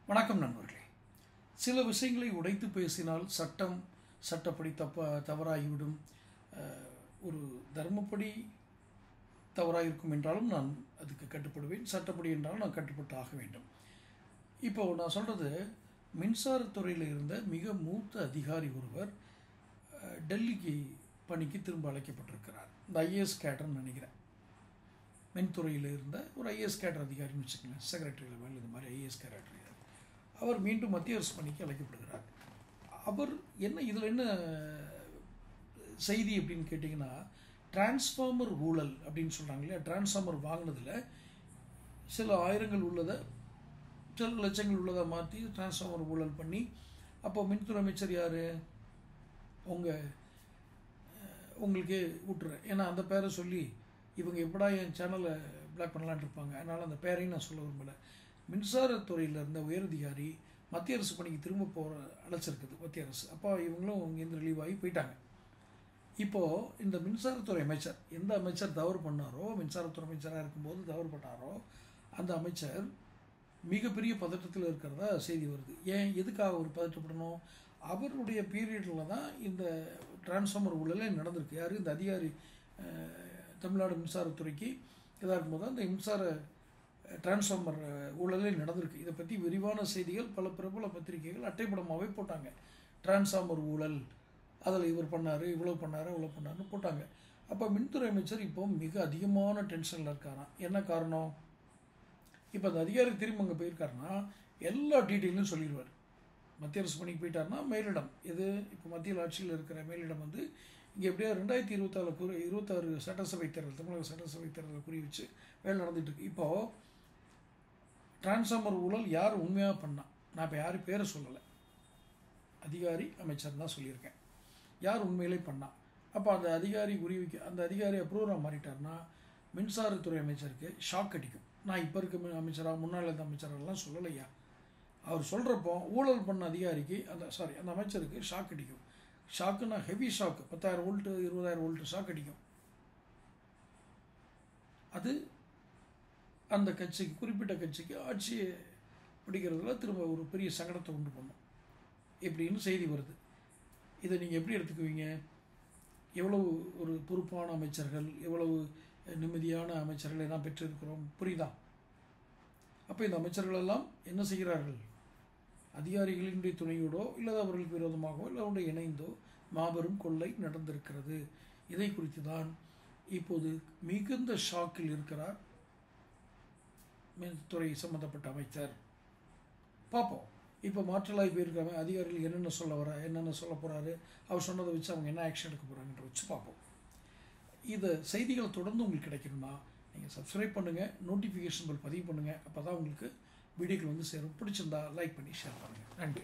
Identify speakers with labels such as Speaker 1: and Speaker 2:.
Speaker 1: வணக்கம் நண்பர்களே. சில விஷயங்களை உடைத்து பேசினால் சட்டப்படி தவறாகிவிடும். ஒரு தர்மப்படி தவறாயிருக்கும் என்றாலும் நான் அதுக்கு கட்டுப்படுவேன். சட்டப்படி என்றாலும் நான் கட்டுப்பட்டு ஆக வேண்டும். இப்போ நான் சொல்கிறது, மின்சாரத்துறையில் இருந்த மிக மூத்த அதிகாரி ஒருவர் டெல்லிக்கு பணிக்கு திரும்ப அழைக்கப்பட்டிருக்கிறார். இந்த ஐஏஎஸ் கேடர்னு நினைக்கிறேன். மின்துறையில் இருந்த ஒரு ஐஏஎஸ் கேடர் அதிகாரின்னு வச்சுக்கோங்களேன். செக்ரட்டரி லெவல் இது மாதிரி ஐஏஎஸ் கேடர். அவர் மீண்டும் மத்திய அரசு பணிக்கு அழைக்கப்படுகிறார். அவர் இதில் என்ன செய்தி அப்படின்னு கேட்டிங்கன்னா, டிரான்ஸ்ஃபார்மர் ஊழல் அப்படின்னு சொல்கிறாங்க இல்லையா. டிரான்ஸ்ஃபார்மர் வாங்கினதில் சில ஆயிரங்கள் உள்ளதை சில லட்சங்கள் உள்ளதை மாற்றி டிரான்ஸ்ஃபார்மர் ஊழல் பண்ணி, அப்போ மின்துறை அமைச்சர் யார்? உங்களுக்கே விட்டுறேன். ஏன்னா அந்த பேரை சொல்லி இவங்க எப்படா என் சேனலை பிளாக் பண்ணலான் இருப்பாங்க. அதனால் அந்த பேரையும் நான் சொல்ல விரும்பலை. மின்சாரத்துறையில் இருந்த உயரதிகாரி மத்திய அரசு பணிக்கு திரும்ப அழைச்சிருக்குது மத்திய அரசு. அப்போ இவங்களும் இங்கேருந்து ரிலீவ் ஆகி போயிட்டாங்க. இப்போது இந்த மின்சாரத்துறை அமைச்சர் எந்த அமைச்சர் தவறு பண்ணாரோ, மின்சாரத்துறை அமைச்சராக இருக்கும்போது தவறு பண்ணாரோ, அந்த அமைச்சர் மிகப்பெரிய பதட்டத்தில் இருக்கிறதா செய்தி வருது. எதுக்காக ஒரு பதட்டப்படணும்? அவருடைய பீரியடில் தான் இந்த டிரான்ஸ்ஃபார்மர் ஊழலே நடந்திருக்கு. யார்? இந்த அதிகாரி தமிழ்நாடு மின்சாரத்துறைக்கு இதாக இருக்கும்போது தான் இந்த மின்சார டிரான்ஸ்ஃபார்மர் ஊழலே நடந்திருக்கு. இதை பற்றி விரிவான செய்திகள் பல பிரபல பத்திரிகைகள் அட்டைப்படமாகவே போட்டாங்க. டிரான்ஸ்ஃபார்மர் ஊழல், அதில் இவர் பண்ணார், இவ்வளோ பண்ணார், அவ்வளோ பண்ணார்னு போட்டாங்க. அப்போ மின்துறை அமைச்சர் இப்போ மிக அதிகமான டென்ஷனில் இருக்காராம். என்ன காரணம்? இப்போ அந்த அதிகாரி திரும்ப அங்கே போயிருக்காருன்னா எல்லா டீட்டெயிலும் சொல்லிடுவார். மத்திய அரசு பணிக்கு போயிட்டாருன்னா மேலிடம் இப்போ மத்தியில் ஆட்சியில் இருக்கிற மேலிடம் இங்கே எப்படியா 2026 சட்டசபை தேர்தல், தமிழக சட்டசபை தேர்தலை குறி வச்சு வேலை நடந்துகிட்ருக்கு. இப்போது டிரான்ஸ்ஃபார்மர் ஊழல் யார் உண்மையாக பண்ணா? நான் இப்போ யாரும் பேரை சொல்லலை, அதிகாரி அமைச்சர் தான் சொல்லியிருக்கேன். யார் உண்மையிலே பண்ணா? அப்போ அந்த அதிகாரி அந்த அதிகாரி அப்ரூவராக மாறிட்டார்னா மின்சாரத்துறை அமைச்சருக்கு ஷாக் அடிக்கும். நான் இப்போ இருக்க அமைச்சராக முன்னாள் இருந்த அமைச்சரெல்லாம் சொல்லலையா. அவர் சொல்கிறப்போ ஊழல் பண்ண அதிகாரிக்கு அந்த அமைச்சருக்கு ஷாக் அடிக்கும். ஷாக்குன்னா heavy shock, 10,000 volt 20,000 volt shock அடிக்கும். அது அந்த கட்சிக்கு, குறிப்பிட்ட கட்சிக்கு ஆட்சியை பிடிக்கிறதுல திரும்ப ஒரு பெரிய சங்கடத்தை உண்டு பண்ணும் இப்படின்னு செய்தி வருது. இதை நீங்கள் எப்படி எடுத்துக்குவீங்க? எவ்வளவு ஒரு பொறுப்பான அமைச்சர்கள், எவ்வளவு நிம்மதியான அமைச்சர்களை நாம் பெற்றிருக்கிறோம், புரியுதா? அப்போ இந்த அமைச்சர்களெல்லாம் என்ன செய்கிறார்கள்? அதிகாரிகளினுடைய துணையோடோ இல்லை அவர்களுக்கு விரோதமாகவோ இல்லை அவருடைய இணைந்தோ மாபெரும் கொள்ளை நடந்திருக்கிறது. இதை குறித்து தான் இப்போது மிகுந்த ஷாக்கில் இருக்கிறார் மின்துறை சம்பந்தப்பட்ட அமைச்சர். பார்ப்போம். இப்போ மாற்றலாகி போயிருக்காங்க அதிகாரிகள் என்னென்ன சொல்ல போகிறாரு, அவர் சொன்னதை வச்சு அவங்க என்ன ஆக்ஷன் எடுக்க போகிறாங்கன்ற வச்சு பார்ப்போம். இதை செய்திகள் தொடர்ந்து உங்களுக்கு கிடைக்கணும்னா நீங்கள் சப்ஸ்கிரைப் பண்ணுங்கள், நோட்டிஃபிகேஷன் பதிவு பண்ணுங்கள். அப்போ தான் உங்களுக்கு வீடியோக்கள் சேரும். பிடிச்சிருந்தா லைக் பண்ணி ஷேர் பண்ணுங்கள். நன்றி.